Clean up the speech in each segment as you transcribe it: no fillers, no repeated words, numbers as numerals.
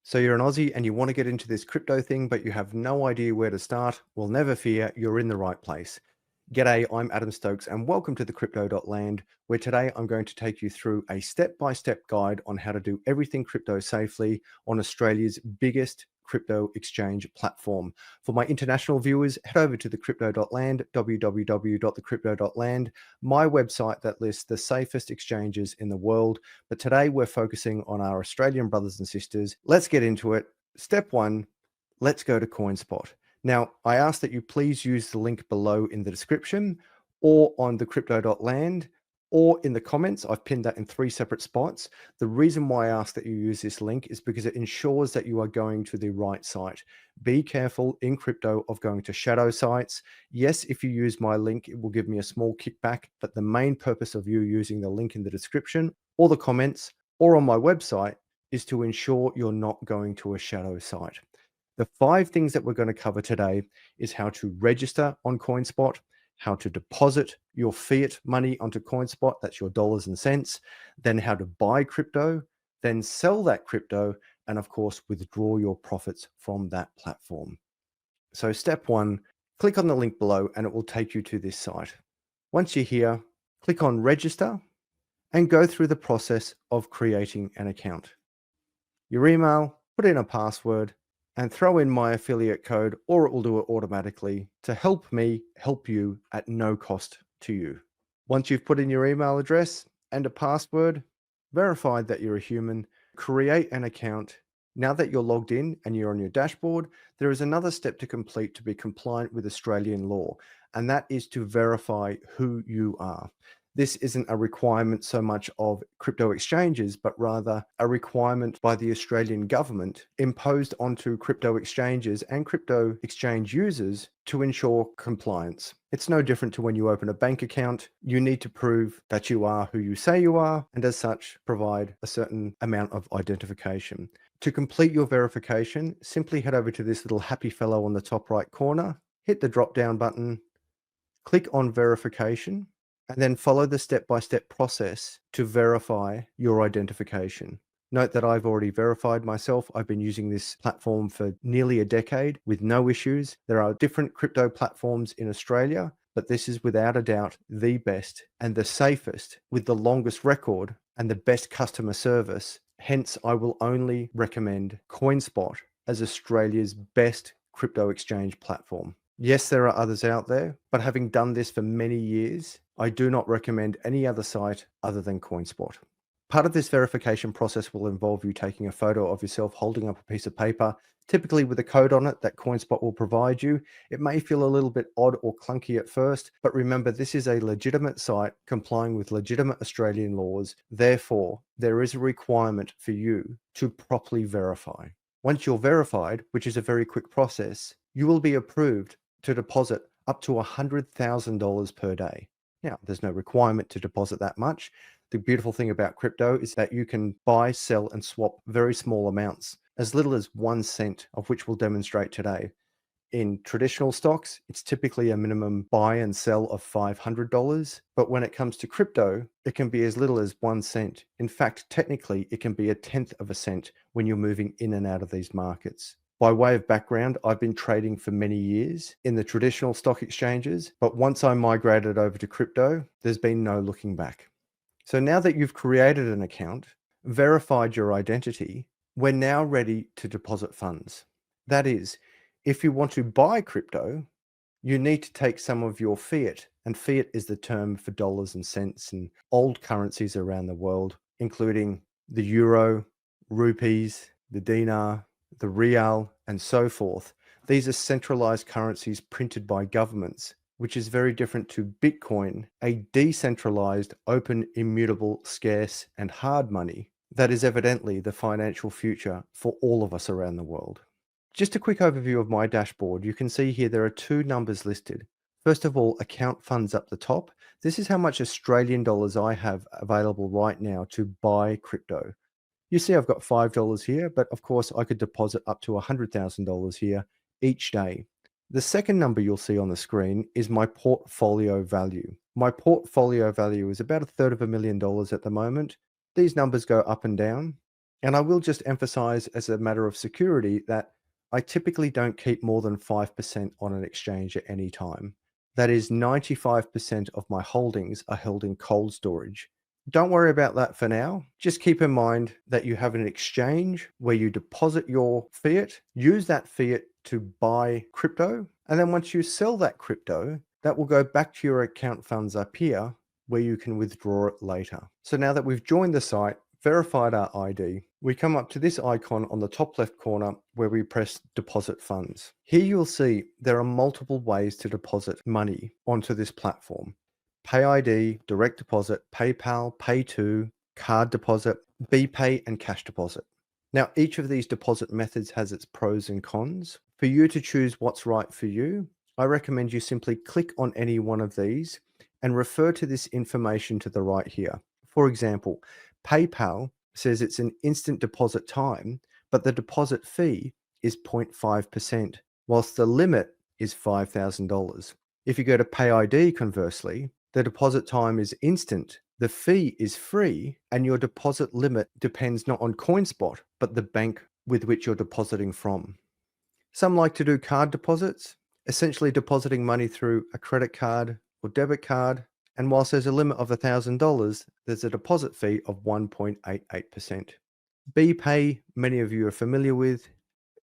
So you're an Aussie and you want to get into this crypto thing, but you have no idea where to start? Well, never fear, you're in the right place. G'day, I'm Adam Stokes and welcome to the Crypto.land, where today I'm going to take you through a step-by-step guide on how to do everything crypto safely on Australia's biggest crypto exchange platform. For my international viewers, head over to the Crypto.land, www.thecrypto.land, my website that lists the safest exchanges in the world. But today we're focusing on our Australian brothers and sisters. Let's get into it. Step one, let's go to Coinspot. Now, I ask that you please use the link below in the description or on the crypto.land or in the comments. I've pinned that in 3 separate spots. The reason why I ask that you use this link is because it ensures that you are going to the right site. Be careful in crypto of going to shadow sites. Yes, if you use my link, it will give me a small kickback, but the main purpose of you using the link in the description or the comments or on my website is to ensure you're not going to a shadow site. The 5 things that we're going to cover today is how to register on Coinspot, how to deposit your fiat money onto Coinspot, that's your dollars and cents, then how to buy crypto, then sell that crypto, and of course, withdraw your profits from that platform. So step 1, click on the link below and it will take you to this site. Once you're here, click on register and go through the process of creating an account. Your email, put in a password, and throw in my affiliate code, or it will do it automatically to help me help you at no cost to you. Once you've put in your email address and a password, verified that you're a human, create an account. Now that you're logged in and you're on your dashboard, there is another step to complete to be compliant with Australian law, and that is to verify who you are. This isn't a requirement so much of crypto exchanges, but rather a requirement by the Australian government imposed onto crypto exchanges and crypto exchange users to ensure compliance. It's no different to when you open a bank account. You need to prove that you are who you say you are, and as such, provide a certain amount of identification. To complete your verification, simply head over to this little happy fellow on the top right corner, hit the drop down button, click on verification, and then follow the step-by-step process to verify your identification. Note that I've already verified myself. I've been using this platform for nearly a decade with no issues. There are different crypto platforms in Australia, but this is without a doubt the best and the safest with the longest record and the best customer service. Hence, I will only recommend Coinspot as Australia's best crypto exchange platform. Yes, there are others out there, but having done this for many years, I do not recommend any other site other than Coinspot. Part of this verification process will involve you taking a photo of yourself holding up a piece of paper, typically with a code on it that Coinspot will provide you. It may feel a little bit odd or clunky at first, but remember this is a legitimate site complying with legitimate Australian laws. Therefore, there is a requirement for you to properly verify. Once you're verified, which is a very quick process, you will be approved to deposit up to $100,000 per day. Now, there's no requirement to deposit that much. The beautiful thing about crypto is that you can buy, sell, and swap very small amounts, as little as 1 cent, of which we'll demonstrate today. In traditional stocks, it's typically a minimum buy and sell of $500. But when it comes to crypto, it can be as little as 1 cent. In fact, technically, it can be a tenth of a cent when you're moving in and out of these markets. By way of background, I've been trading for many years in the traditional stock exchanges, but once I migrated over to crypto, there's been no looking back. So now that you've created an account, verified your identity, we're now ready to deposit funds. That is, if you want to buy crypto, you need to take some of your fiat, and fiat is the term for dollars and cents and old currencies around the world, including the euro, rupees, the dinar, the real, and so forth. These are centralized currencies printed by governments, which is very different to Bitcoin, a decentralized, open, immutable, scarce, and hard money that is evidently the financial future for all of us around the world. Just a quick overview of my dashboard. You can see here there are 2 numbers listed. First of all, account funds up the top. This is how much Australian dollars I have available right now to buy crypto. You see I've got $5 here, but of course I could deposit up to $100,000 here each day. The second number you'll see on the screen is my portfolio value. My portfolio value is about $250,000 at the moment. These numbers go up and down. And I will just emphasize as a matter of security that I typically don't keep more than 5% on an exchange at any time. That is 95% of my holdings are held in cold storage. Don't worry about that for now. Just keep in mind that you have an exchange where you deposit your fiat, use that fiat to buy crypto, and then once you sell that crypto, that will go back to your account funds up here where you can withdraw it later. So now that we've joined the site, verified our ID, we come up to this icon on the top left corner where we press deposit funds. Here you'll see there are multiple ways to deposit money onto this platform. Pay ID, direct deposit, PayPal, Pay2, card deposit, BPay, and cash deposit. Now, each of these deposit methods has its pros and cons. For you to choose what's right for you, I recommend you simply click on any one of these and refer to this information to the right here. For example, PayPal says it's an instant deposit time, but the deposit fee is 0.5%, whilst the limit is $5,000. If you go to PayID, conversely, the deposit time is instant, the fee is free, and your deposit limit depends not on Coinspot, but the bank with which you're depositing from. Some like to do card deposits, essentially depositing money through a credit card or debit card. And whilst there's a limit of $1,000, there's a deposit fee of 1.88%. BPay, many of you are familiar with.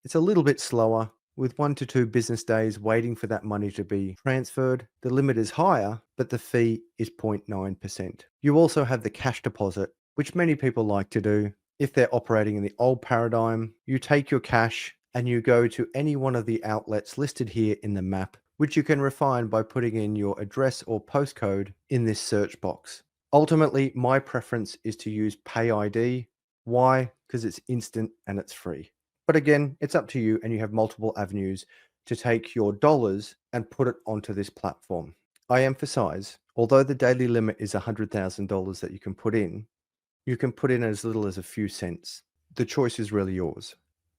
It's a little bit slower, with 1 to 2 business days waiting for that money to be transferred. The limit is higher, but the fee is 0.9%. You also have the cash deposit, which many people like to do. If they're operating in the old paradigm, you take your cash and you go to any one of the outlets listed here in the map, which you can refine by putting in your address or postcode in this search box. Ultimately, my preference is to use PayID. Why? Because it's instant and it's free. But again, it's up to you, and you have multiple avenues to take your dollars and put it onto this platform. I emphasize, although the daily limit is $100,000 that you can put in as little as a few cents. The choice is really yours.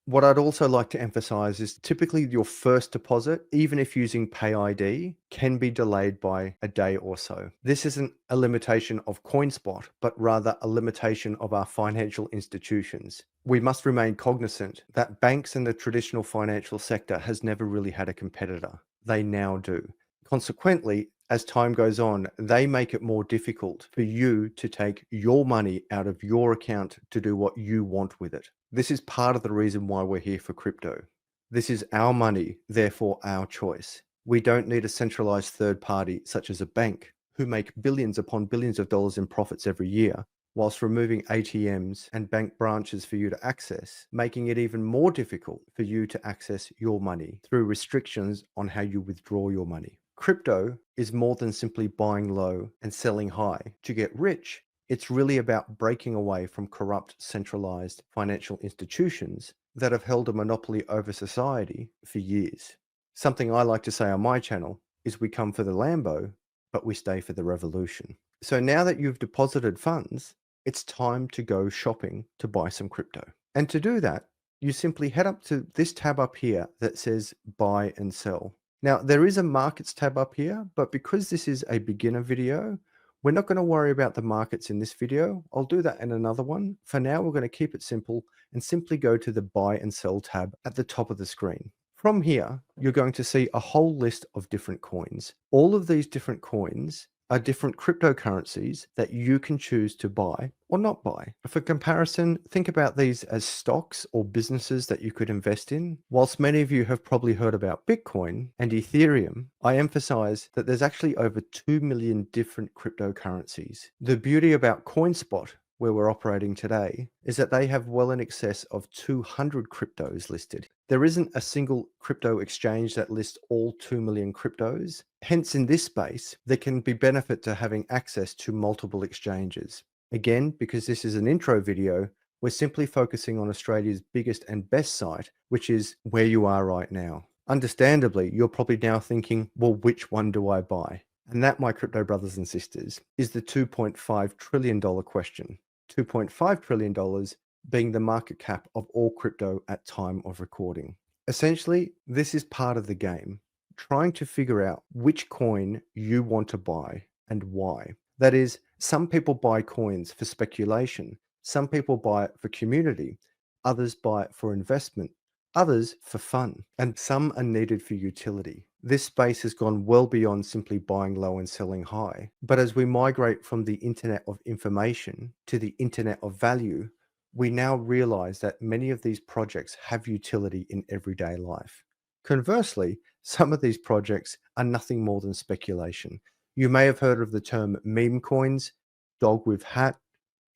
What I'd also like to emphasize is typically your first deposit, even if using PayID, can be delayed by a day or so. This isn't a limitation of Coinspot, but rather a limitation of our financial institutions. We must remain cognizant that banks and the traditional financial sector has never really had a competitor. They now do. Consequently, as time goes on, they make it more difficult for you to take your money out of your account to do what you want with it. This is part of the reason why we're here for crypto. This is our money, therefore our choice. We don't need a centralized third party such as a bank who make billions upon billions of dollars in profits every year, whilst removing ATMs and bank branches for you to access, making it even more difficult for you to access your money through restrictions on how you withdraw your money. Crypto is more than simply buying low and selling high to get rich. It's really about breaking away from corrupt, centralized financial institutions that have held a monopoly over society for years. Something I like to say on my channel is we come for the Lambo, but we stay for the revolution. So now that you've deposited funds, it's time to go shopping to buy some crypto. And to do that, you simply head up to this tab up here that says buy and sell. Now, there is a markets tab up here, but because this is a beginner video, we're not going to worry about the markets in this video. I'll do that in another one. For now, we're going to keep it simple and simply go to the buy and sell tab at the top of the screen. From here, you're going to see a whole list of different coins. All of these different coins are different cryptocurrencies that you can choose to buy or not buy. For comparison, think about these as stocks or businesses that you could invest in. Whilst many of you have probably heard about Bitcoin and Ethereum, I emphasize that there's actually over 2 million different cryptocurrencies. The beauty about Coinspot, where we're operating today, is that they have well in excess of 200 cryptos listed. There isn't a single crypto exchange that lists all 2 million cryptos. Hence, in this space, there can be benefit to having access to multiple exchanges. Again, because this is an intro video, we're simply focusing on Australia's biggest and best site, which is where you are right now. Understandably, you're probably now thinking, well, which one do I buy? And that, my crypto brothers and sisters, is the $2.5 trillion question. $2.5 trillion being the market cap of all crypto at time of recording. Essentially, this is part of the game, trying to figure out which coin you want to buy and why. That is, some people buy coins for speculation, Some people buy it for community, others buy it for investment, others for fun, and some are needed for utility. This space has gone well beyond simply buying low and selling high. But as we migrate from the internet of information to the internet of value, we now realize that many of these projects have utility in everyday life. Conversely, some of these projects are nothing more than speculation. You may have heard of the term meme coins, dog with hat,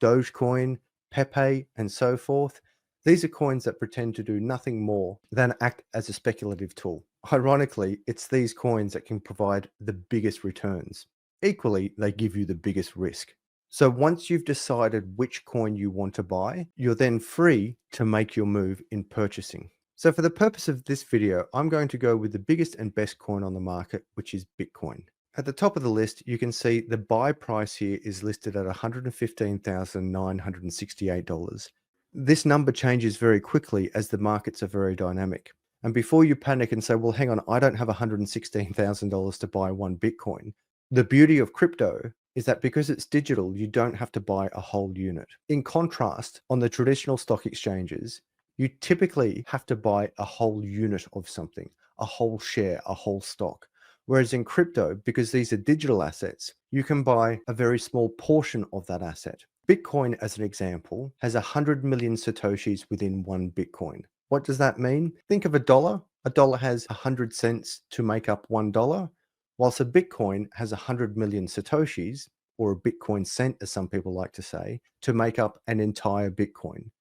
Dogecoin, Pepe, and so forth. These are coins that pretend to do nothing more than act as a speculative tool. Ironically, it's these coins that can provide the biggest returns. Equally, they give you the biggest risk. So once you've decided which coin you want to buy, you're then free to make your move in purchasing. So for the purpose of this video, I'm going to go with the biggest and best coin on the market, which is Bitcoin. At the top of the list, you can see the buy price here is listed at $115,968. This number changes very quickly as the markets are very dynamic. And before you panic and say, well, hang on, I don't have $116,000 to buy one Bitcoin. The beauty of crypto is that because it's digital, you don't have to buy a whole unit. In contrast, on the traditional stock exchanges, you typically have to buy a whole unit of something, a whole share, a whole stock. Whereas in crypto, because these are digital assets, you can buy a very small portion of that asset. Bitcoin, as an example, has 100 million Satoshis within one Bitcoin. What does that mean? Think of a dollar. A dollar has 100 cents to make up $1, whilst a Bitcoin has 100 million Satoshis, or a Bitcoin cent, as some people like to say, to make up an entire Bitcoin.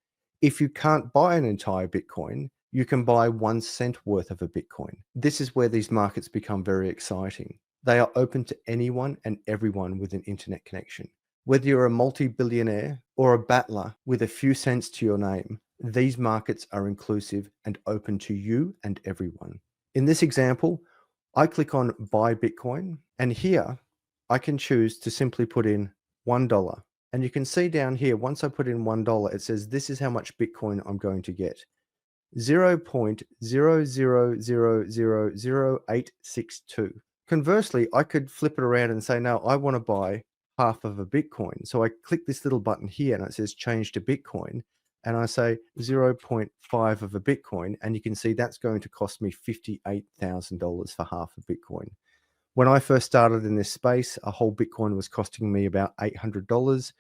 If you can't buy an entire Bitcoin, you can buy 1 cent worth of a Bitcoin. This is where these markets become very exciting. They are open to anyone and everyone with an internet connection. Whether you're a multi-billionaire or a battler with a few cents to your name, these markets are inclusive and open to you and everyone. In this example, I click on buy Bitcoin, and here I can choose to simply put in $1. And you can see down here, once I put in $1, it says this is how much Bitcoin I'm going to get. 0.0000862. Conversely, I could flip it around and say, no, I want to buy half of a Bitcoin. So I click this little button here and it says change to Bitcoin. And I say 0.5 of a Bitcoin. And you can see that's going to cost me $58,000 for half a Bitcoin. When I first started in this space, a whole Bitcoin was costing me about $800.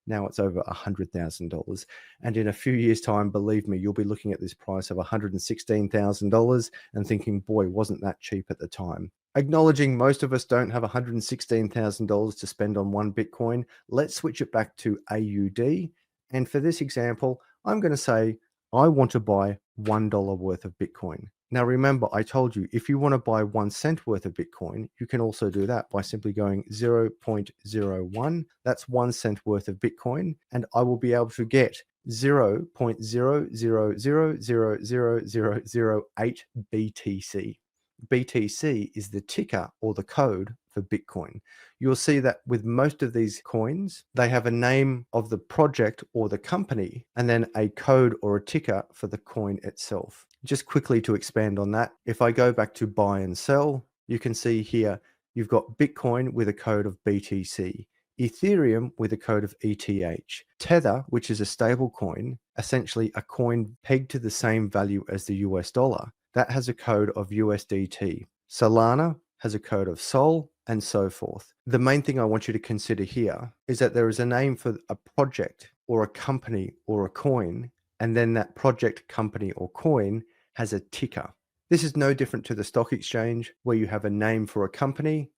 Now it's over $100,000. And in a few years' time, believe me, you'll be looking at this price of $116,000 and thinking, boy, wasn't that cheap at the time. Acknowledging most of us don't have $116,000 to spend on one Bitcoin, let's switch it back to AUD. And for this example, I'm going to say I want to buy $1 worth of Bitcoin. Now, remember, I told you, if you want to buy 1 cent worth of Bitcoin, you can also do that by simply going 0.01. That's 1 cent worth of Bitcoin. And I will be able to get 0.0000008 BTC. BTC is the ticker or the code for Bitcoin. You'll see that with most of these coins, they have a name of the project or the company, and then a code or a ticker for the coin itself. Just quickly to expand on that, if I go back to buy and sell, you can see here, you've got Bitcoin with a code of BTC, Ethereum with a code of ETH, Tether, which is a stable coin, essentially a coin pegged to the same value as the US dollar, that has a code of USDT. Solana has a code of Sol, and so forth. The main thing I want you to consider here is that there is a name for a project or a company or a coin, and then that project, company, or coin has a ticker. This is no different to the stock exchange where you have a name for a company,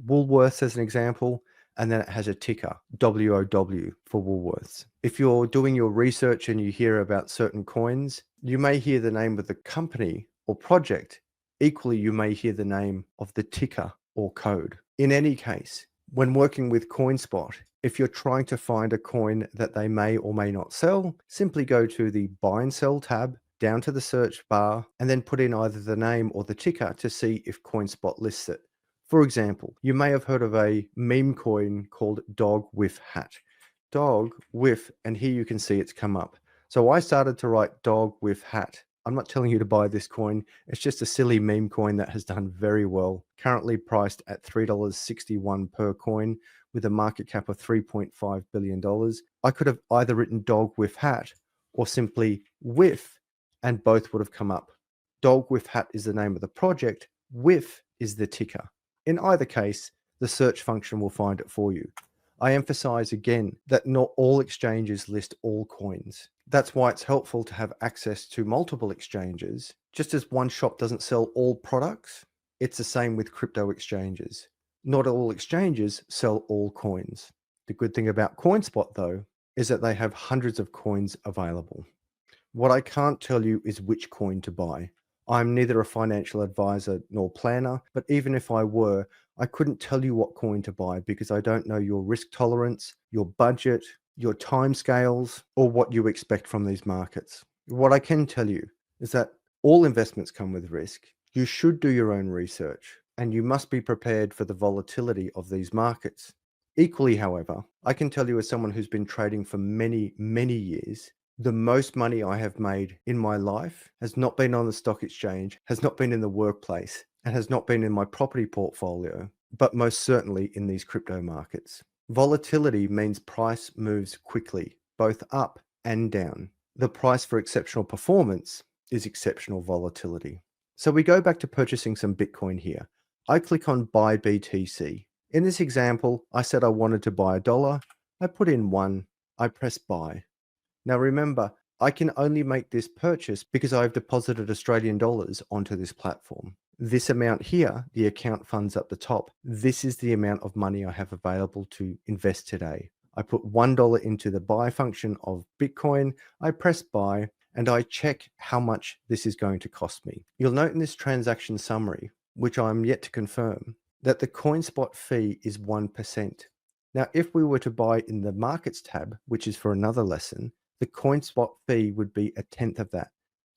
Woolworths as an example, and then it has a ticker, WOW for Woolworths. If you're doing your research and you hear about certain coins, you may hear the name of the company or project. Equally, you may hear the name of the ticker or code. In any case, when working with Coinspot, if you're trying to find a coin that they may or may not sell, simply go to the buy and sell tab, down to the search bar, and then put in either the name or the ticker to see if Coinspot lists it. For example, you may have heard of a meme coin called Dog with Hat. Dog with, and here you can see it's come up. So I started to write Dog with Hat. I'm not telling you to buy this coin. It's just a silly meme coin that has done very well. Currently priced at $3.61 per coin, with a market cap of $3.5 billion, I could have either written dog with hat or simply with, and both would have come up. Dog with hat is the name of the project, with is the ticker. In either case, the search function will find it for you. I emphasize again that not all exchanges list all coins. That's why it's helpful to have access to multiple exchanges. Just as one shop doesn't sell all products, it's the same with crypto exchanges. Not all exchanges sell all coins. The good thing about Coinspot, though, is that they have hundreds of coins available. What I can't tell you is which coin to buy. I'm neither a financial advisor nor planner, but even if I were, I couldn't tell you what coin to buy because I don't know your risk tolerance, your budget, your timescales, or what you expect from these markets. What I can tell you is that all investments come with risk. You should do your own research, and you must be prepared for the volatility of these markets. Equally, however, I can tell you as someone who's been trading for many, many years, the most money I have made in my life has not been on the stock exchange, has not been in the workplace, and has not been in my property portfolio, but most certainly in these crypto markets. Volatility means price moves quickly, both up and down. The price for exceptional performance is exceptional volatility. So we go back to purchasing some Bitcoin here. I click on buy BTC. In this example, I said I wanted to buy $1. I put in 1. I press buy. Now remember, I can only make this purchase because I've deposited Australian dollars onto this platform. This amount here, the account funds up the top, this is the amount of money I have available to invest today. I put $1 into the buy function of Bitcoin, I press buy, and I check how much this is going to cost me. You'll note in this transaction summary, which I'm yet to confirm, that the Coinspot fee is 1%. Now, if we were to buy in the markets tab, which is for another lesson, the Coinspot fee would be 1/10 of that,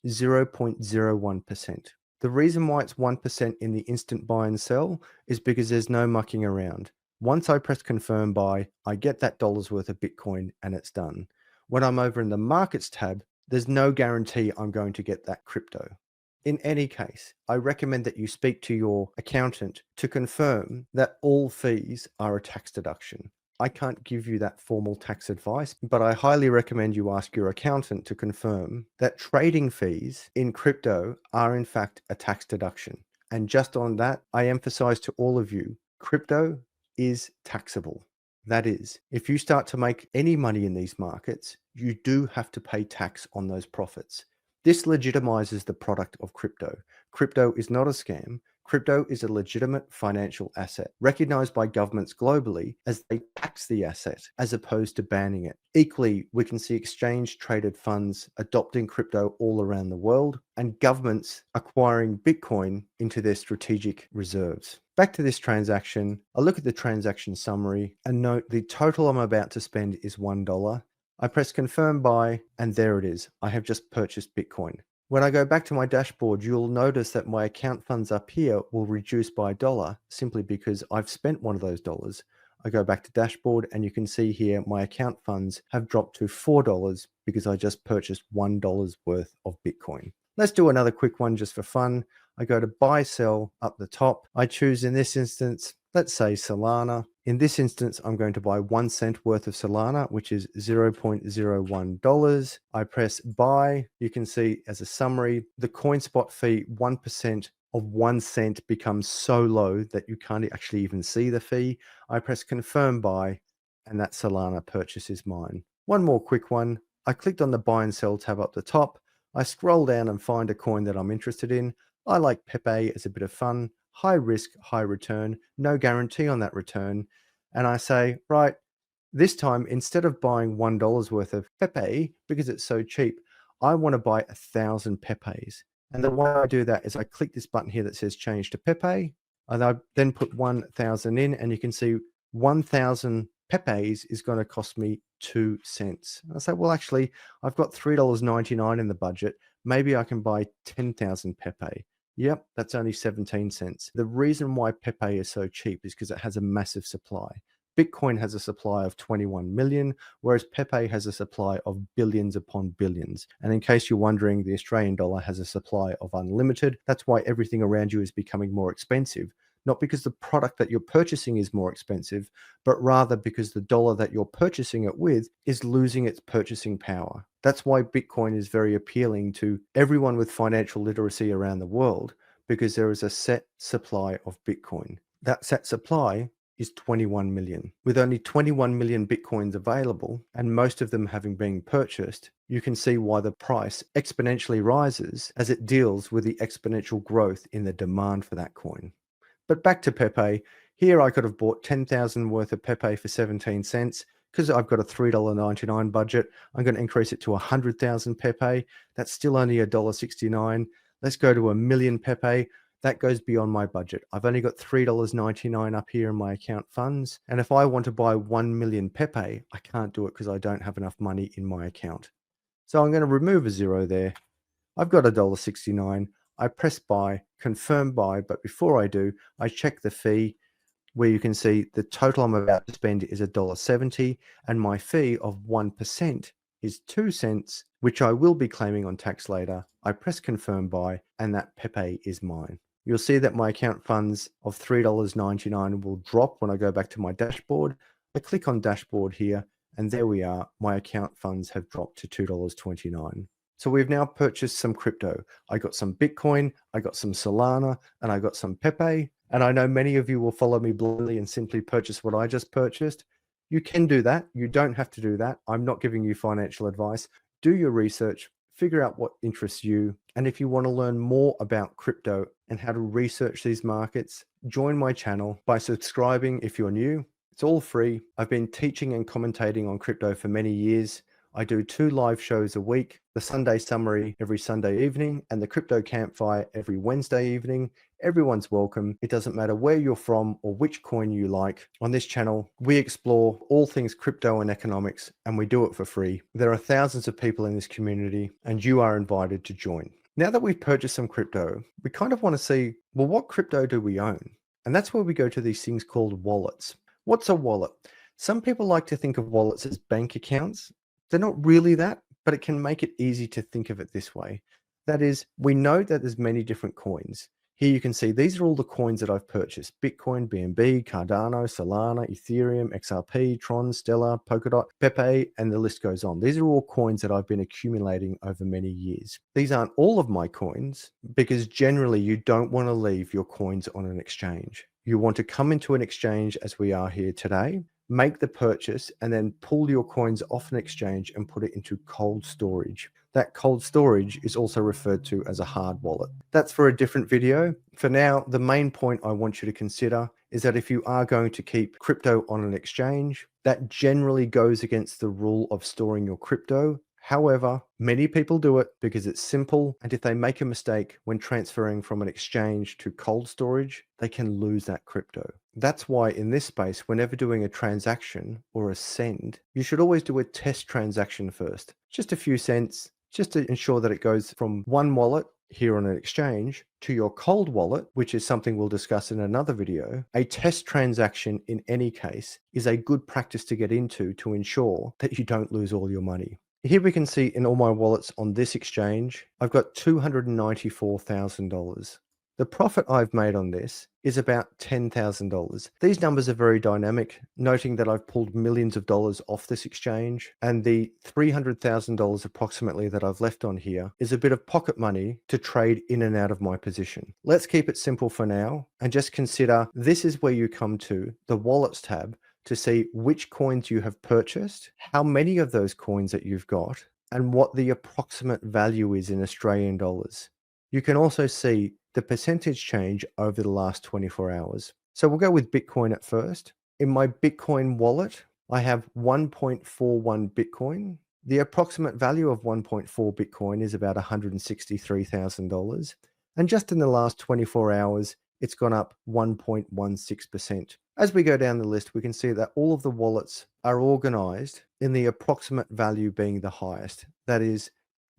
0.01%. The reason why it's 1% in the instant buy and sell is because there's no mucking around. Once I press confirm buy, I get that dollar's worth of Bitcoin and it's done. When I'm over in the markets tab, there's no guarantee I'm going to get that crypto. In any case, I recommend that you speak to your accountant to confirm that all fees are a tax deduction. I can't give you that formal tax advice, but I highly recommend you ask your accountant to confirm that trading fees in crypto are in fact a tax deduction. And just on that, I emphasize to all of you, crypto is taxable. That is, if you start to make any money in these markets, you do have to pay tax on those profits. This legitimizes the product of crypto. Crypto is not a scam. Crypto is a legitimate financial asset, recognized by governments globally as they tax the asset as opposed to banning it. Equally, we can see exchange-traded funds adopting crypto all around the world and governments acquiring Bitcoin into their strategic reserves. Back to this transaction, I look at the transaction summary and note the total I'm about to spend is $1. I press confirm buy, and there it is. I have just purchased Bitcoin. When I go back to my dashboard, you'll notice that my account funds up here will reduce by $1 simply because I've spent one of those dollars. I go back to dashboard and you can see here my account funds have dropped to $4 because I just purchased $1 worth of Bitcoin. Let's do another quick one just for fun. I go to buy sell up the top. I choose in this instance, let's say Solana. In this instance, I'm going to buy 1 cent worth of Solana, which is $0.01. I press buy. You can see as a summary, the Coinspot fee, 1% of 1 cent becomes so low that you can't actually even see the fee. I press confirm buy, and that Solana purchase is mine. One more quick one. I clicked on the buy and sell tab up the top. I scroll down and find a coin that I'm interested in. I like Pepe as a bit of fun. High risk, high return, no guarantee on that return. And I say, right, this time, instead of buying $1 worth of Pepe, because it's so cheap, I want to buy 1,000 Pepes. And the way I do that is I click this button here that says change to Pepe, and I then put 1,000 in, and you can see 1,000 Pepes is going to cost me 2 cents. And I say, well, actually, I've got $3.99 in the budget. Maybe I can buy 10,000 Pepe. Yep, that's only 17 cents. The reason why Pepe is so cheap is because it has a massive supply. Bitcoin has a supply of 21 million, whereas Pepe has a supply of billions upon billions. And in case you're wondering, the Australian dollar has a supply of unlimited. That's why everything around you is becoming more expensive, not because the product that you're purchasing is more expensive, but rather because the dollar that you're purchasing it with is losing its purchasing power. That's why Bitcoin is very appealing to everyone with financial literacy around the world, because there is a set supply of Bitcoin. That set supply is 21 million. With only 21 million Bitcoins available, and most of them having been purchased, you can see why the price exponentially rises as it deals with the exponential growth in the demand for that coin. But back to Pepe. Here I could have bought 10,000 worth of Pepe for 17 cents. Because I've got a $3.99 budget, I'm going to increase it to 100,000 Pepe. That's still only $1.69. Let's go to 1,000,000 Pepe. That goes beyond my budget. I've only got $3.99 up here in my account funds. And if I want to buy 1,000,000 Pepe, I can't do it because I don't have enough money in my account. So I'm going to remove a zero there. I've got $1.69. I press buy, confirm buy, but before I do, I check the fee, where you can see the total I'm about to spend is $1.70, and my fee of 1% is 2 cents, which I will be claiming on tax later. I press confirm buy, and that Pepe is mine. You'll see that my account funds of $3.99 will drop when I go back to my dashboard. I click on dashboard here, and there we are. My account funds have dropped to $2.29. So we've now purchased some crypto. I got some Bitcoin, I got some Solana, and I got some Pepe. And I know many of you will follow me blindly and simply purchase what I just purchased. You can do that. You don't have to do that. I'm not giving you financial advice. Do your research, figure out what interests you. And if you want to learn more about crypto and how to research these markets, join my channel by subscribing if you're new. It's all free. I've been teaching and commentating on crypto for many years. I do 2 live shows a week, the Sunday Summary every Sunday evening and the Crypto Campfire every Wednesday evening. Everyone's welcome. It doesn't matter where you're from or which coin you like. On this channel, we explore all things crypto and economics, and we do it for free. There are thousands of people in this community, and you are invited to join. Now that we've purchased some crypto, we kind of want to see, well, what crypto do we own? And that's where we go to these things called wallets. What's a wallet? Some people like to think of wallets as bank accounts. They're not really that, but it can make it easy to think of it this way. That is, we know that there's many different coins. Here you can see these are all the coins that I've purchased: Bitcoin, BNB, Cardano, Solana, Ethereum, XRP, Tron, Stellar, Polkadot, Pepe, and the list goes on. These are all coins that I've been accumulating over many years. These aren't all of my coins, because generally you don't want to leave your coins on an exchange. You want to come into an exchange as we are here today, make the purchase, and then pull your coins off an exchange and put it into cold storage. That cold storage is also referred to as a hard wallet. That's for a different video. For now, the main point I want you to consider is that if you are going to keep crypto on an exchange, that generally goes against the rule of storing your crypto. However, many people do it because it's simple, and if they make a mistake when transferring from an exchange to cold storage, they can lose that crypto. That's why in this space, whenever doing a transaction or a send, you should always do a test transaction first. Just a few cents, just to ensure that it goes from one wallet here on an exchange to your cold wallet, which is something we'll discuss in another video. A test transaction in any case is a good practice to get into to ensure that you don't lose all your money. Here we can see in all my wallets on this exchange, I've got $294,000. The profit I've made on this is about $10,000. These numbers are very dynamic, noting that I've pulled millions of dollars off this exchange, and the $300,000 approximately that I've left on here is a bit of pocket money to trade in and out of my position. Let's keep it simple for now and just consider this is where you come to the wallets tab to see which coins you have purchased, how many of those coins that you've got, and what the approximate value is in Australian dollars. You can also see the percentage change over the last 24 hours. So we'll go with Bitcoin at first. In my Bitcoin wallet, I have 1.41 Bitcoin. The approximate value of 1.4 Bitcoin is about $163,000. And just in the last 24 hours, it's gone up 1.16%. As we go down the list, we can see that all of the wallets are organized in the approximate value being the highest. That is,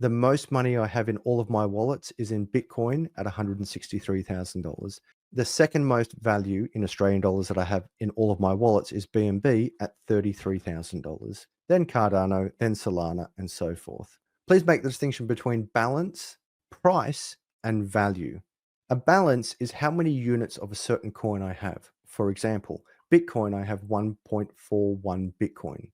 the most money I have in all of my wallets is in Bitcoin at $163,000. The second most value in Australian dollars that I have in all of my wallets is BNB at $33,000. Then Cardano, then Solana, and so forth. Please make the distinction between balance, price, and value. A balance is how many units of a certain coin I have. For example, Bitcoin, I have 1.41 Bitcoin.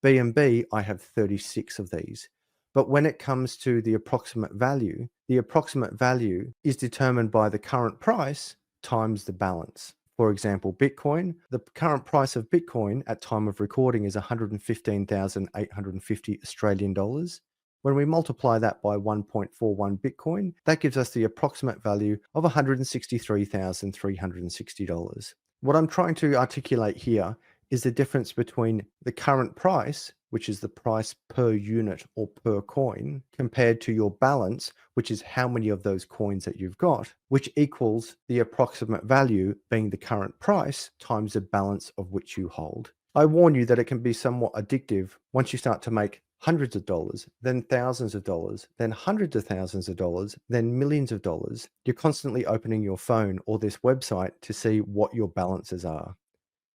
BNB, I have 36 of these. But when it comes to the approximate value is determined by the current price times the balance. For example, Bitcoin, the current price of Bitcoin at time of recording is 115,850 Australian dollars. When we multiply that by 1.41 Bitcoin, that gives us the approximate value of $163,360. What I'm trying to articulate here is the difference between the current price, which is the price per unit or per coin, compared to your balance, which is how many of those coins that you've got, which equals the approximate value being the current price times the balance of which you hold. I warn you that it can be somewhat addictive once you start to make hundreds of dollars, then thousands of dollars, then hundreds of thousands of dollars, then millions of dollars. You're constantly opening your phone or this website to see what your balances are.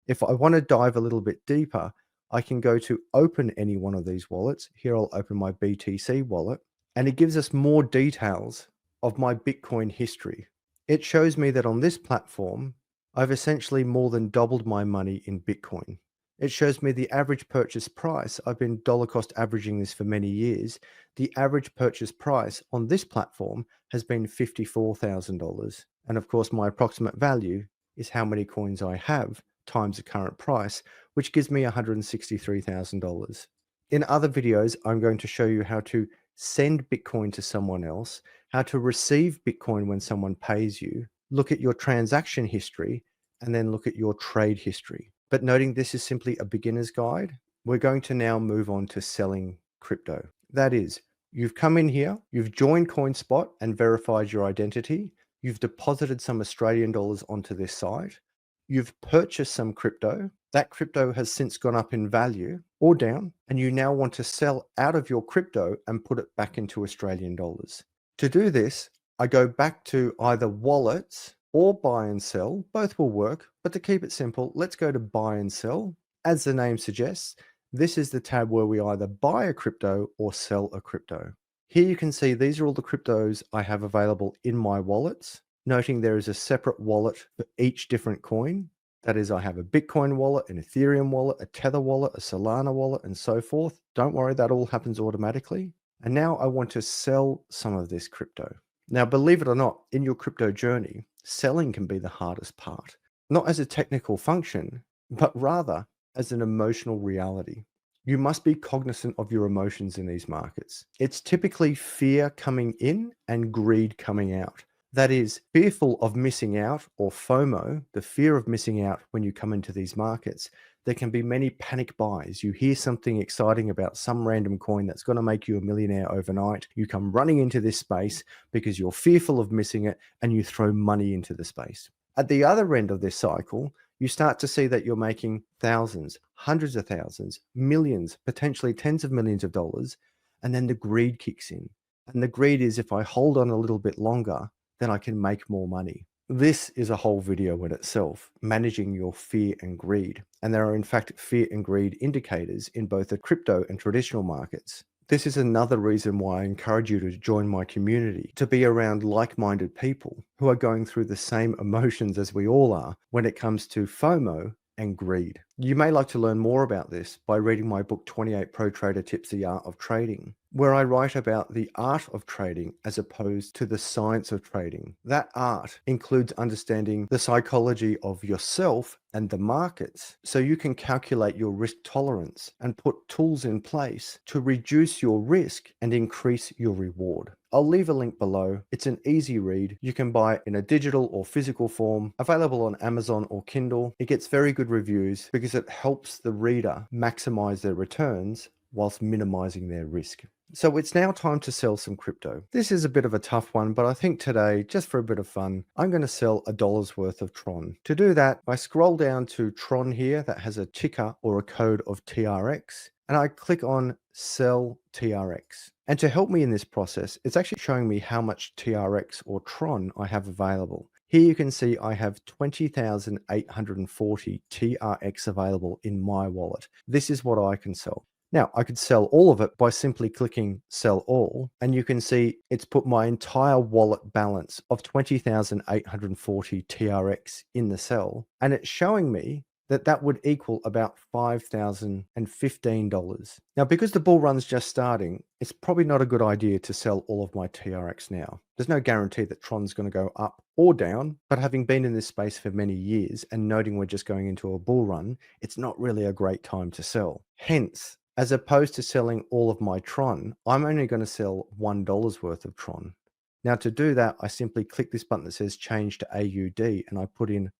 If I want to dive a little bit deeper, I can go to open any one of these wallets. Here I'll open my BTC wallet, and it gives us more details of my Bitcoin history. It shows me that on this platform, I've essentially more than doubled my money in Bitcoin. It shows me the average purchase price. I've been dollar cost averaging this for many years. The average purchase price on this platform has been $54,000. And of course, my approximate value is how many coins I have times the current price, which gives me $163,000. In other videos, I'm going to show you how to send Bitcoin to someone else, how to receive Bitcoin when someone pays you, look at your transaction history, and then look at your trade history. But noting this is simply a beginner's guide, we're going to now move on to selling crypto. That is, you've come in here, you've joined Coinspot and verified your identity, you've deposited some Australian dollars onto this site, you've purchased some crypto, that crypto has since gone up in value or down, and you now want to sell out of your crypto and put it back into Australian dollars. To do this, I go back to either wallets or buy and sell. Both will work, but to keep it simple, let's go to buy and sell. As the name suggests, this is the tab where we either buy a crypto or sell a crypto. Here you can see these are all the cryptos I have available in my wallets, noting there is a separate wallet for each different coin. That is, I have a Bitcoin wallet, an Ethereum wallet, a Tether wallet, a Solana wallet, and so forth. Don't worry, that all happens automatically. And now I want to sell some of this crypto. Now, believe it or not, in your crypto journey, selling can be the hardest part, not as a technical function, but rather as an emotional reality. You must be cognizant of your emotions in these markets. It's typically fear coming in and greed coming out. That is, fearful of missing out, or FOMO, the fear of missing out when you come into these markets. There can be many panic buys. You hear something exciting about some random coin that's going to make you a millionaire overnight. You come running into this space because you're fearful of missing it, and you throw money into the space. At the other end of this cycle, you start to see that you're making thousands, hundreds of thousands, millions, potentially tens of millions of dollars, and then the greed kicks in. And the greed is, if I hold on a little bit longer, then I can make more money. This is a whole video in itself, managing your fear and greed. And there are in fact fear and greed indicators in both the crypto and traditional markets. This is another reason why I encourage you to join my community, to be around like-minded people who are going through the same emotions as we all are when it comes to FOMO and greed. You may like to learn more about this by reading my book 28 Pro Trader Tips, The Art of Trading, where I write about the art of trading as opposed to the science of trading. That art includes understanding the psychology of yourself and the markets, so you can calculate your risk tolerance and put tools in place to reduce your risk and increase your reward. I'll leave a link below. It's an easy read. You can buy it in a digital or physical form, available on Amazon or Kindle. It gets very good reviews because it helps the reader maximize their returns whilst minimizing their risk. So it's now time to sell some crypto. This is a bit of a tough one, but I think today, just for a bit of fun, I'm going to sell $1 worth of Tron. To do that, I scroll down to Tron here that has a ticker or a code of TRX, and I click on Sell TRX. And to help me in this process, it's actually showing me how much TRX or Tron I have available. Here you can see I have 20,840 TRX available in my wallet. This is what I can sell. Now, I could sell all of it by simply clicking sell all, and you can see it's put my entire wallet balance of 20,840 TRX in the sell, and it's showing me that that would equal about $5,015. Now, because the bull run's just starting, it's probably not a good idea to sell all of my TRX now. There's no guarantee that Tron's going to go up or down, but having been in this space for many years and noting we're just going into a bull run, it's not really a great time to sell. Hence, as opposed to selling all of my Tron, I'm only going to sell $1 worth of Tron. Now, to do that, I simply click this button that says change to AUD and I put in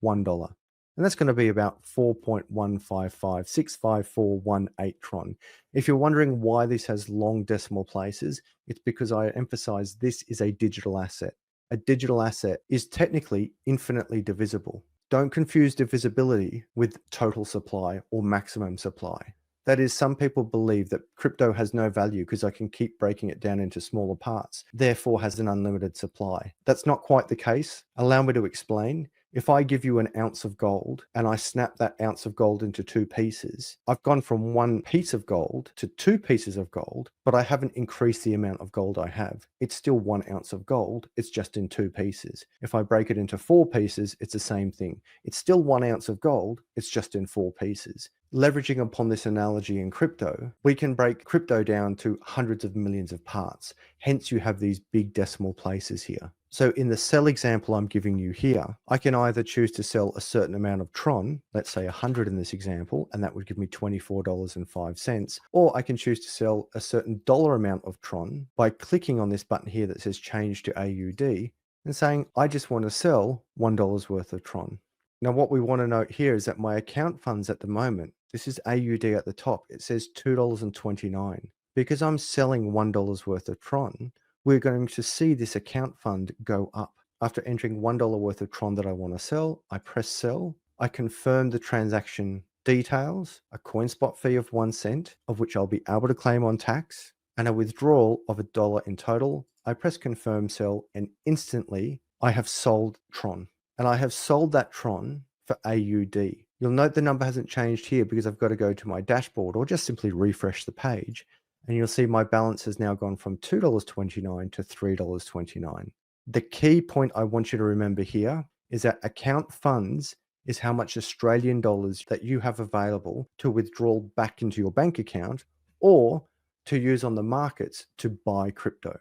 $1. And that's going to be about 4.15565418 Tron. If you're wondering why this has long decimal places, it's because I emphasize this is a digital asset. A digital asset is technically infinitely divisible. Don't confuse divisibility with total supply or maximum supply. That is, some people believe that crypto has no value because I can keep breaking it down into smaller parts, therefore has an unlimited supply. That's not quite the case. Allow me to explain. If I give you an ounce of gold and I snap that ounce of gold into two pieces, I've gone from one piece of gold to two pieces of gold, but I haven't increased the amount of gold I have. It's still 1 ounce of gold, it's just in two pieces. If I break it into four pieces, it's the same thing. It's still 1 ounce of gold, it's just in four pieces. Leveraging upon this analogy in crypto, we can break crypto down to hundreds of millions of parts. Hence, you have these big decimal places here. So in the sell example I'm giving you here, I can either choose to sell a certain amount of Tron, let's say 100 in this example, and that would give me $24.05, or I can choose to sell a certain dollar amount of Tron by clicking on this button here that says change to AUD and saying, I just want to sell $1 worth of Tron. Now, what we want to note here is that my account funds at the moment, this is AUD at the top, it says $2.29. Because I'm selling $1 worth of Tron, we're going to see this account fund go up. After entering $1 worth of Tron that I want to sell, I press sell. I confirm the transaction details, a Coinspot fee of 1 cent, of which I'll be able to claim on tax, and a withdrawal of $1 in total. I press confirm sell, and instantly I have sold Tron. And I have sold that Tron for AUD. You'll note the number hasn't changed here because I've got to go to my dashboard or just simply refresh the page. And you'll see my balance has now gone from $2.29 to $3.29. The key point I want you to remember here is that account funds is how much Australian dollars that you have available to withdraw back into your bank account or to use on the markets to buy crypto.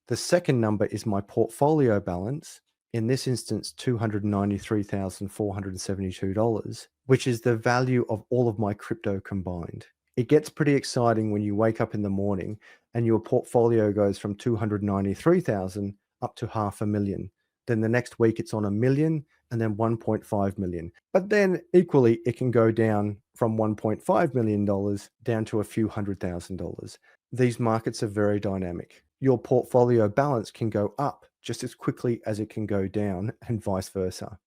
The second number is my portfolio balance, in this instance, $293,472, which is the value of all of my crypto combined. It gets pretty exciting when you wake up in the morning and your portfolio goes from 293,000 up to 500,000. Then the next week it's on 1 million and then 1.5 million. But then equally, it can go down from $1.5 million down to a few $100,000. These markets are very dynamic. Your portfolio balance can go up just as quickly as it can go down and vice versa.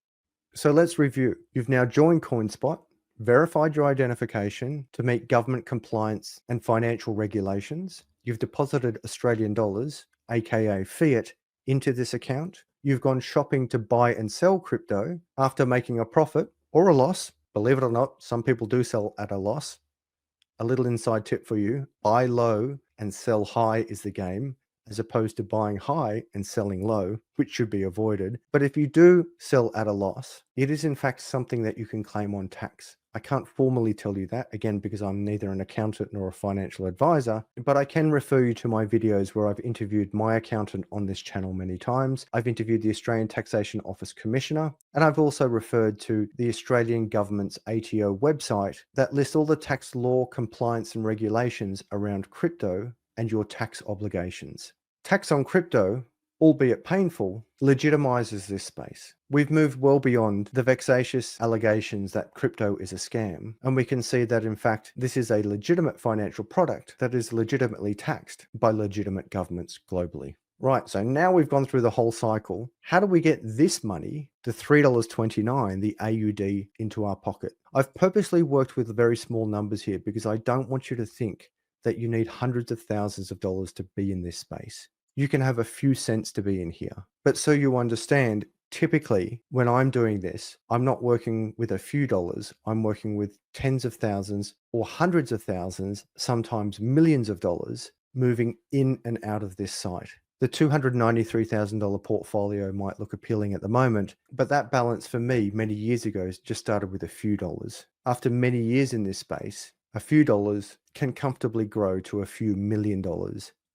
So let's review. You've now joined Coinspot, verified your identification to meet government compliance and financial regulations. You've deposited Australian dollars, aka fiat, into this account. You've gone shopping to buy and sell crypto after making a profit or a loss. Believe it or not, some people do sell at a loss. A little inside tip for you, buy low and sell high is the game, as opposed to buying high and selling low, which should be avoided. But if you do sell at a loss, it is in fact something that you can claim on tax. I can't formally tell you that, again, because I'm neither an accountant nor a financial advisor, but I can refer you to my videos where I've interviewed my accountant on this channel many times. I've interviewed the Australian Taxation Office Commissioner, and I've also referred to the Australian government's ATO website that lists all the tax law, compliance, and regulations around crypto and your tax obligations. Tax on crypto, albeit painful, legitimizes this space. We've moved well beyond the vexatious allegations that crypto is a scam, and we can see that in fact this is a legitimate financial product that is legitimately taxed by legitimate governments globally. Right, so now we've gone through the whole cycle. How do we get this money, the $3.29, the AUD, into our pocket? I've purposely worked with very small numbers here because I don't want you to think that you need hundreds of thousands of dollars to be in this space. You can have a few cents to be in here. But so you understand, Typically, when I'm doing this, I'm not working with a few dollars. I'm working with tens of thousands or hundreds of thousands, sometimes millions of dollars, moving in and out of this site. The $293,000 portfolio might look appealing at the moment, but that balance for me many years ago just started with a few dollars. After many years in this space, a few dollars can comfortably grow to a few $1 million.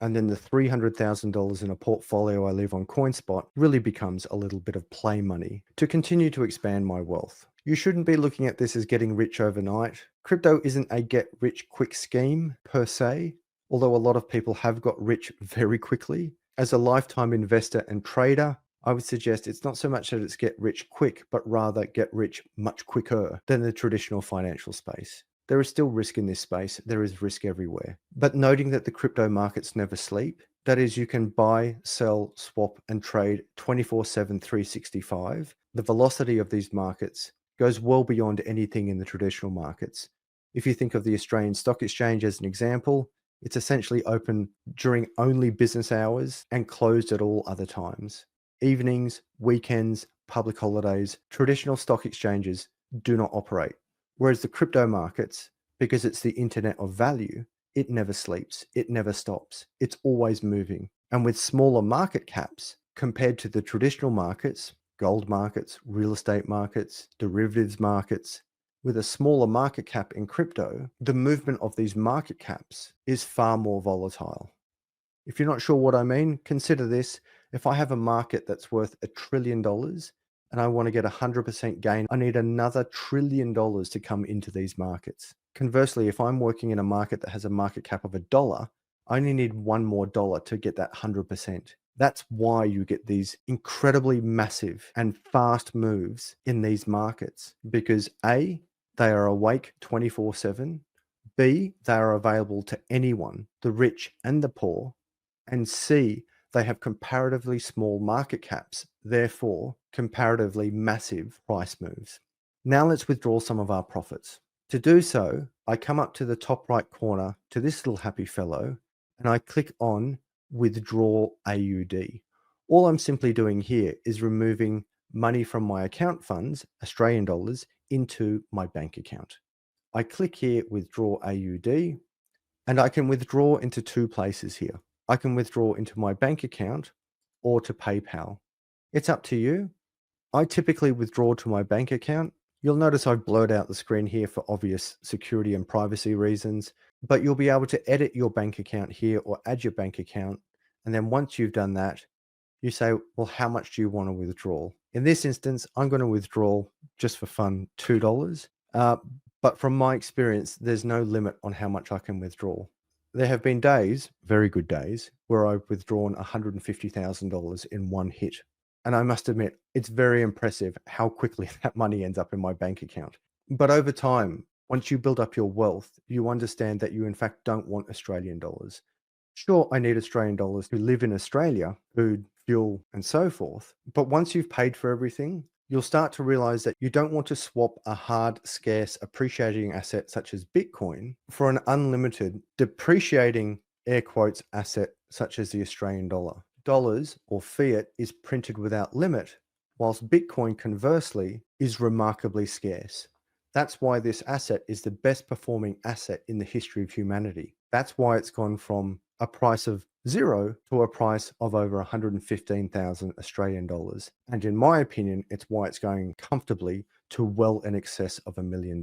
And then the $300,000 in a portfolio I leave on Coinspot really becomes a little bit of play money to continue to expand my wealth. You shouldn't be looking at this as getting rich overnight. Crypto isn't a get rich quick scheme per se, although a lot of people have got rich very quickly. As a lifetime investor and trader, I would suggest it's not so much that it's get rich quick, but rather get rich much quicker than the traditional financial space. There is still risk in this space. There is risk everywhere. But noting that the crypto markets never sleep, that is, you can buy, sell, swap, and trade 24/7, 365. The velocity of these markets goes well beyond anything in the traditional markets. If you think of the Australian Stock Exchange as an example, it's essentially open during only business hours and closed at all other times. Evenings, weekends, public holidays, traditional stock exchanges do not operate. Whereas the crypto markets, because it's the internet of value, it never sleeps, it never stops, it's always moving. And with smaller market caps compared to the traditional markets, gold markets, real estate markets, derivatives markets, with a smaller market cap in crypto, the movement of these market caps is far more volatile. If you're not sure what I mean, consider this. If I have a market that's worth $1 trillion and I want to get 100% gain, I need another $1 trillion to come into these markets. Conversely, if I'm working in a market that has a market cap of $1, I only need one more dollar to get that 100%. That's why you get these incredibly massive and fast moves in these markets, because A, they are awake 24/7. B, they are available to anyone, the rich and the poor. And C, they have comparatively small market caps, therefore comparatively massive price moves. Now let's withdraw some of our profits. To do so, I come up to the top right corner to this little happy fellow and I click on Withdraw AUD. All I'm simply doing here is removing money from my account funds, Australian dollars, into my bank account. I click here, Withdraw AUD, and I can withdraw into two places here. I can withdraw into my bank account or to PayPal. It's up to you. I typically withdraw to my bank account. You'll notice I've blurred out the screen here for obvious security and privacy reasons, but you'll be able to edit your bank account here or add your bank account. And then once you've done that, you say, well, how much do you want to withdraw? In this instance, I'm going to withdraw just for fun, $2. But from my experience, there's no limit on how much I can withdraw. There have been days, very good days, where I've withdrawn $150,000 in one hit. And I must admit, it's very impressive how quickly that money ends up in my bank account. But over time, once you build up your wealth, you understand that you in fact don't want Australian dollars. Sure, I need Australian dollars to live in Australia, food, fuel, and so forth. But once you've paid for everything, you'll start to realize that you don't want to swap a hard, scarce, appreciating asset such as Bitcoin for an unlimited, depreciating, air quotes, asset such as the Australian dollar. Dollars or fiat is printed without limit, whilst Bitcoin conversely is remarkably scarce. That's why this asset is the best performing asset in the history of humanity. That's why it's gone from a price of zero to a price of over 115,000 Australian dollars. And in my opinion, it's why it's going comfortably to well in excess of $1 million.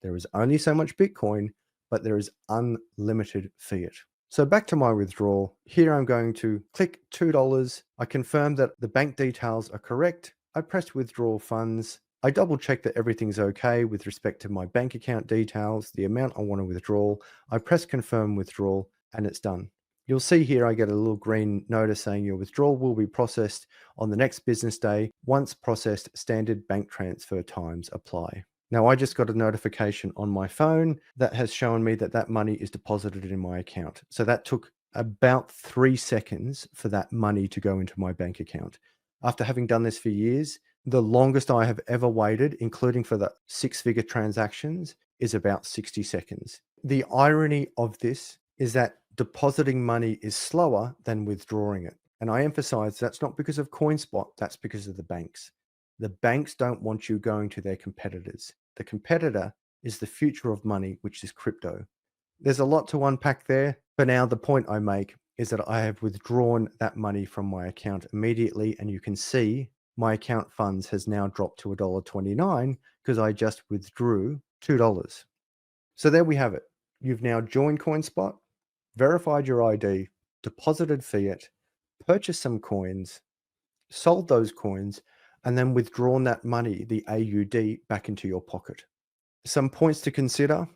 There is only so much Bitcoin, but there is unlimited fiat. So back to my withdrawal. Here I'm going to click $2. I confirm that the bank details are correct. I press withdraw funds. I double check that everything's okay with respect to my bank account details, the amount I want to withdraw. I press confirm withdrawal and it's done. You'll see here I get a little green notice saying your withdrawal will be processed on the next business day. Once processed, standard bank transfer times apply. Now I just got a notification on my phone that has shown me that that money is deposited in my account. So that took about 3 seconds for that money to go into my bank account. After having done this for years, the longest I have ever waited, including for the 6-figure transactions, is about 60 seconds. The irony of this is that depositing money is slower than withdrawing it. And I emphasize that's not because of Coinspot, that's because of the banks. The banks don't want you going to their competitors. The competitor is the future of money, which is crypto. There's a lot to unpack there. For now, the point I make is that I have withdrawn that money from my account immediately, and you can see my account funds has now dropped to $1.29 because I just withdrew $2. So there we have it. You've now joined Coinspot, verified your ID, deposited fiat, purchased some coins, sold those coins, and then withdrawn that money, the AUD, back into your pocket. Some points to consider.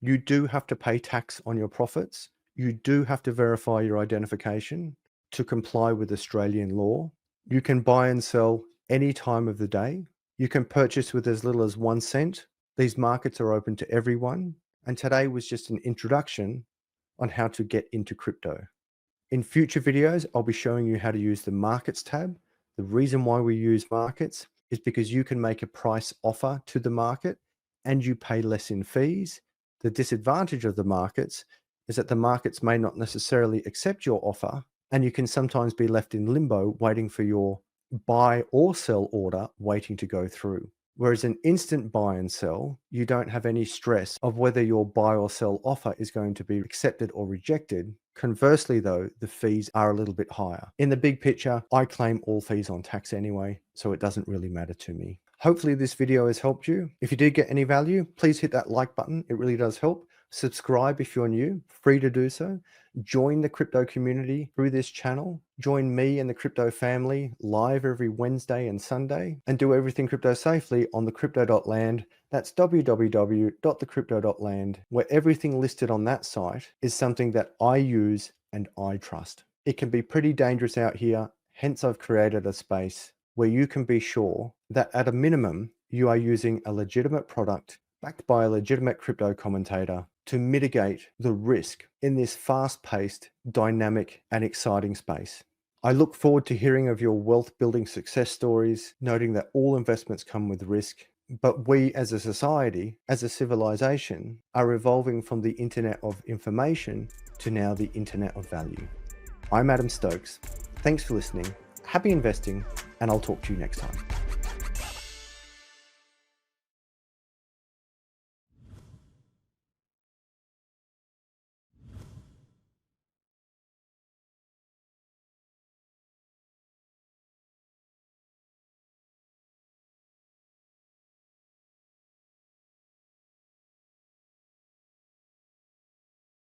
You do have to pay tax on your profits. You do have to verify your identification to comply with Australian law. You can buy and sell any time of the day. You can purchase with as little as 1 cent. These markets are open to everyone. And today was just an introduction on how to get into crypto. In future videos, I'll be showing you how to use the markets tab. The reason why we use markets is because you can make a price offer to the market and you pay less in fees. The disadvantage of the markets is that the markets may not necessarily accept your offer, and you can sometimes be left in limbo waiting for your buy or sell order waiting to go through. Whereas an instant buy and sell, you don't have any stress of whether your buy or sell offer is going to be accepted or rejected. Conversely, though, the fees are a little bit higher. In the big picture, I claim all fees on tax anyway, so it doesn't really matter to me. Hopefully this video has helped you. If you did get any value, please hit that like button. It really does help. Subscribe if you're new, free to do so. Join the crypto community through this channel. Join me and the crypto family live every Wednesday and Sunday, and do everything crypto safely on thecrypto.land. That's www.thecrypto.land, where everything listed on that site is something that I use and I trust. It can be pretty dangerous out here, hence I've created a space where you can be sure that at a minimum, you are using a legitimate product backed by a legitimate crypto commentator to mitigate the risk in this fast-paced, dynamic, and exciting space. I look forward to hearing of your wealth building success stories, noting that all investments come with risk, but we as a society, as a civilization, are evolving from the internet of information to now the internet of value. I'm Adam Stokes. Thanks for listening. Happy investing, and I'll talk to you next time.